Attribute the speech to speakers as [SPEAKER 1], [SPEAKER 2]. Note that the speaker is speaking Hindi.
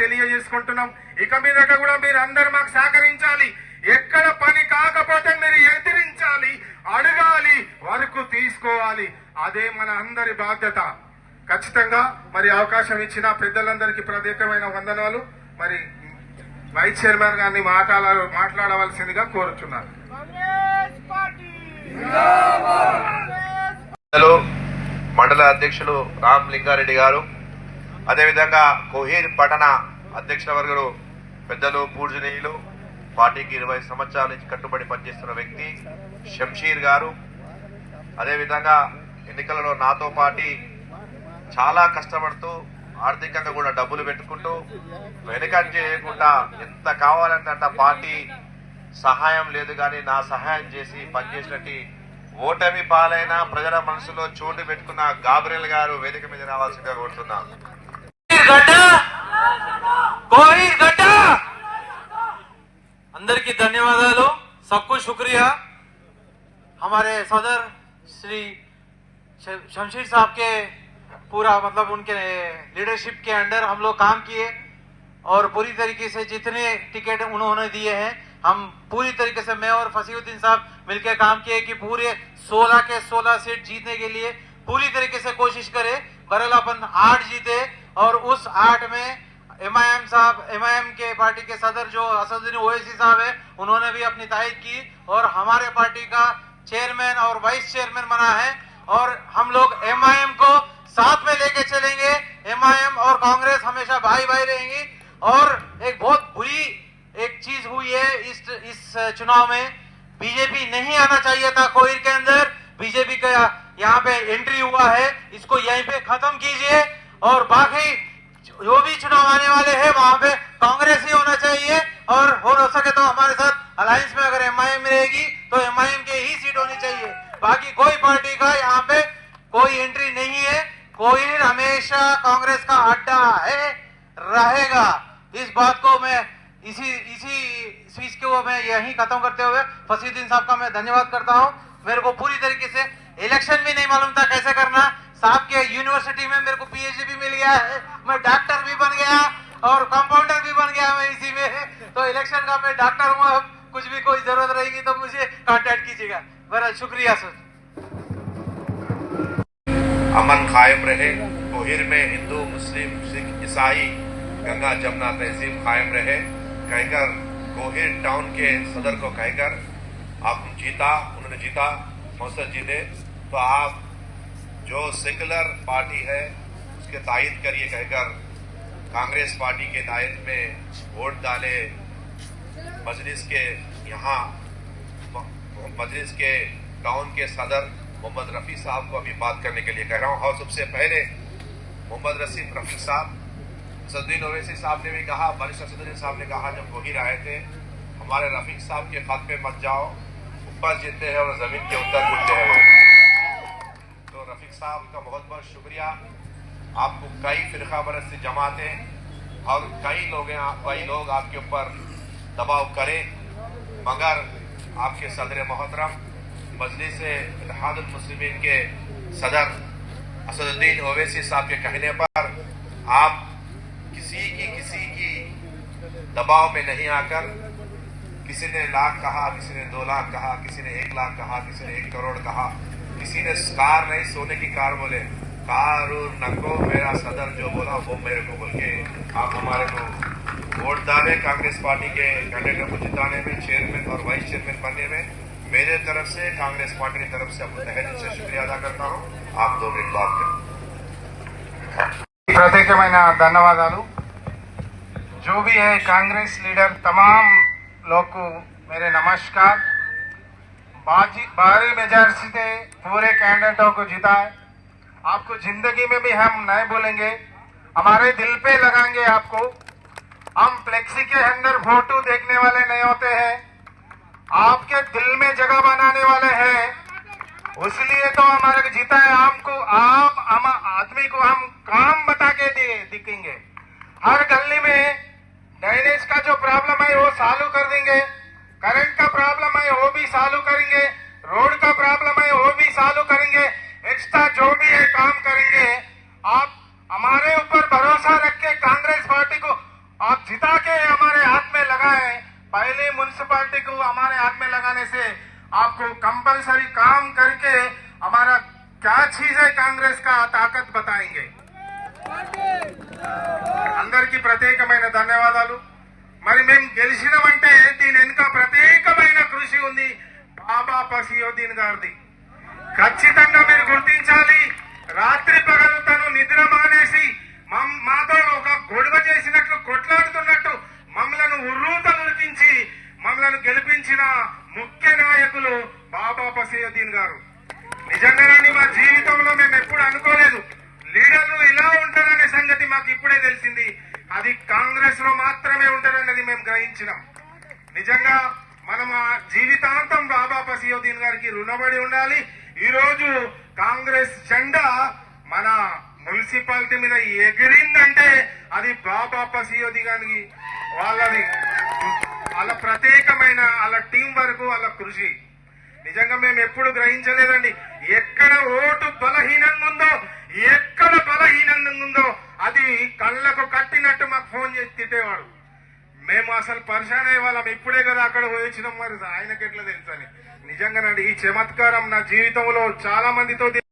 [SPEAKER 1] తెలియజేసుకుంటున్నాం. ఇక మీదట కూడా మీరు అందరు మాకు సహకరించాలి. ఎక్కడ పని కాకపోతే మీరు ఎదిరించాలి, అడగాలి, వరకు తీసుకోవాలి. అదే మన అందరి బాధ్యత. ఖచ్చితంగా మరి అవకాశం ఇచ్చిన పెద్దలందరికీ ప్రత్యేకమైన వందనాలు. మరి వైస్ చైర్మన్ గారిని మాట్లాడవలసిందిగా కోరుచున్నాను.
[SPEAKER 2] మండల అధ్యక్షులు రామ్ లింగారెడ్డి గారు, అదేవిధంగా కోహీర్ పట్టణ అధ్యక్షుల వర్గులు పెద్దలు పూజనీయులు, పార్టీకి 20 సంవత్సరాల నుంచి కట్టుబడి పనిచేస్తున్న వ్యక్తి షంషీర్ గారు, అదేవిధంగా ఎన్నికలలో నాతో పాటు చాలా కష్టపడుతూ ఆర్థికంగా కూడా డబ్బులు పెట్టుకుంటూ వెనకంజ చేయకుండా ఎంత కావాలంటే అంత పార్టీ సహాయం లేదు కానీ నా సహాయం చేసి పనిచేసినట్టు ఓటమి పాలైన ప్రజల మనసులో చోటు పెట్టుకున్న గాబ్రియల్ గారు వేదిక మీద రావాల్సిందిగా కోరుతున్నా.
[SPEAKER 3] అందరికీ ధన్యవాదాలు, सबको शुक्रिया. हमारे सदर श्री शमशीर साहब के पूरा मतलब उनके लीडरशिप के अंडर हम लोग काम किए और पूरी तरीके से जितने टिकट उन्होंने दिए हैं हम पूरी तरीके से मैं और फसीउद्दीन साहब मिलकर काम किए कि पूरे 16 के 16 सीट जीतने के लिए पूरी तरीके से कोशिश करें. बहरहाल अपन 8 जीते और उस 8 में एमआईएम के पार्टी के सदर जो असदुद्दीन ओवैसी साहब है उन्होंने भी अपनी तायद की और हमारे पार्टी का चेयरमैन और वाइस चेयरमैन बना है और हम लोग एमआईएम को साथ में लेके चलेंगे. एमआईएम और कांग्रेस हमेशा भाई भाई रहेंगी. और एक बहुत बुरी एक चीज हुई है इस चुनाव में, बीजेपी नहीं आना चाहिए था कोहिर के अंदर. बीजेपी का यहाँ पे एंट्री हुआ है, इसको यहीं पे खत्म कीजिए और बाकी जो भी चुनाव आने वाले हैं वहां पे कांग्रेस ही होना चाहिए और हो सके तो हमारे साथ अलायंस में अगर एमआईएम रहेगी तो एमआईएम के ही सीट होनी चाहिए. बाकी कोई पार्टी का यहाँ पे कोई एंट्री नहीं है. कोहिर हमेशा कांग्रेस का अड्डा है, रहेगा. इस बात को मैं इसी स्पीच को मैं यही खत्म करते हुए फसीउद्दीन साहब का मैं धन्यवाद करता हूं. मेरे को पूरी तरीके से इलेक्शन भी नहीं मालूम था कैसे करना. साहब के यूनिवर्सिटी में मेरे को पीएचडी भी मिल गया है, मैं डॉक्टर भी बन गया और कंपाउंडर भी बन गया मैं इसी में. तो इलेक्शन का मैं डॉक्टर हूँ. अब कुछ भी कोई जरूरत रहेगी तो मुझे कांटेक्ट कीजिएगा. बहरहाल शुक्रिया सर.
[SPEAKER 2] अमन कायम रहे. कोहिर में हिंदू मुस्लिम सिख ईसाई गंगा जमुना तहजीब कायम रहे कहकर कोहिर टाउन के सदर को कहकर आप जीता, उन्होंने जीता, मौसद जीते. तो आप जो सेकुलर पार्टी है उसके तायद करिए कहकर कांग्रेस पार्टी के तायद में वोट डाले. मजलिस के यहाँ मजलिस के टाउन के सदर मोहम्मद रफी साहब को अभी बात करने के लिए कह रहा हूँ. और सबसे पहले मोहम्मद रफी साहब, असदुद्दीन ओवैसी साहब ने भी कहा, बारिश असदुद्दीन साहब ने कहा जब कोहिर आए थे हमारे रफीक साहब के खत पे मत जाओ, ऊपर जीते हैं और जमीन के ऊपर गिरते हैं वो. तो रफीक साहब का बहुत बहुत शुक्रिया. आपको कई फिरका परस्ती जमातें और कई लोग आपके ऊपर दबाव करें मगर आपके सदर मोहतरम मजलिस इत्तेहादुल मुस्लिमीन के सदर असदुद्दीन ओवैसी साहब के कहने पर आप किसी की दबाव में नहीं आकर, किसी ने लाख कहा, किसी ने 2 लाख कहा, किसी ने 1 लाख कहा, किसी ने 1 करोड़ कहा, किसी ने कार नहीं सोने की कार बोले, कारूर नको मेरा सदर जो बोला वो मेरे को बोल के आप हमारे को वोट डाले. कांग्रेस पार्टी के कैंडिडेट को जिताने में, चेयरमैन और वाइस चेयरमैन बनने में मेरे तरफ से, कांग्रेस पार्टी की तरफ से आपको तहे दिल से शुक्रिया अदा करता हूँ. आप 2 मिनट बात करें.
[SPEAKER 1] ప్రత్యేకమైన ధన్యవాదాలు. जो भी है कांग्रेस लीडर तमाम लोग को मेरे नमस्कार. भारी मेजॉरिटी से पूरे कैंडिडेटों को जीता है. आपको जिंदगी में भी हम नहीं बोलेंगे, हमारे दिल पे लगाएंगे आपको. हम फ्लेक्सी के अंदर फोटो देखने वाले नहीं होते हैं, आपके दिल में जगह बनाने वाले हैं. इसलिए तो हमारे को जीता है. हमको हम आदमी को हम काम बता के दिखेंगे. हर गली में ड्रेनेज का जो प्रॉब्लम है वो सॉल्व कर देंगे, करंट का प्रॉब्लम है वो भी सॉल्व करेंगे, रोड का प्रॉब्लम है वो भी सॉल्व करेंगे. एक्स्ट्रा जो भी है काम करेंगे. आप हमारे ऊपर भरोसा रख के कांग्रेस पार्टी को जिता के हमारे हाथ में लगाए। पहले म्युनिसिपालिटी को हमारे हाथ में लगाने से आपको कंपलसरी काम करके हमारा क्या चीज है कांग्रेस का ताकत बताएंगे। అందరికీ ప్రత్యేకమైన ధన్యవాదాలు। మరి మేము గెలిచినామంటే దీని వెనుక ప్రత్యేకమైన కృషి ఉంది బాబా పసియోద్దీన్ గారిది। ఖచ్చితంగా మీరు గుర్తించాలి। రాత్రి పగలు తను నిద్ర మానేసి మాతో ఒక గొడవ చేసినట్లు కొట్లాడుతున్నట్టు మమ్మలను ఉర్రూతలూరించి మమ్మలను గెలిపించిన ముఖ్య నాయకులు బాబా పసియోద్దీన్ గారు। నిజంగానే మా జీవితంలో మేము ఎప్పుడు అనుకోలేదు లీడర్లు ఇలా ఉంటారనే సంగతి మాకు ఇప్పుడే తెలిసింది। అది కాంగ్రెస్ లో మాత్రమే ఉంటారన్నది మేము గ్రహించినాం। నిజంగా మనం ఆ జీవితాంతం బాబా పసియోద్దీన్ గారికి రుణపడి ఉండాలి। ఈ రోజు కాంగ్రెస్ జెండా మన మున్సిపాలిటీ మీద ఎగిరిందంటే అది బాబా పసియోద్దీన్ గారికి వాళ్ళది వాళ్ళ ప్రత్యేకమైన వాళ్ళ టీం వరకు వాళ్ళ కృషి। నిజంగా మేము ఎప్పుడు గ్రహించలేదండి ఎక్కడ ఓటు బలహీనంగా ఉందో ఎక్కడ బలహీనంగా ఉందో అది కళ్ళకు కట్టినట్టు మాకు ఫోన్ చేసి తిట్టేవాడు। మేము అసలు పరిశాన్ అయ్యే వాళ్ళం ఇప్పుడే కదా అక్కడ పోయించినాం మరి ఆయనకి ఎట్లా తెలుసని। నిజంగానండి ఈ చమత్కారం నా జీవితంలో చాలా మందితో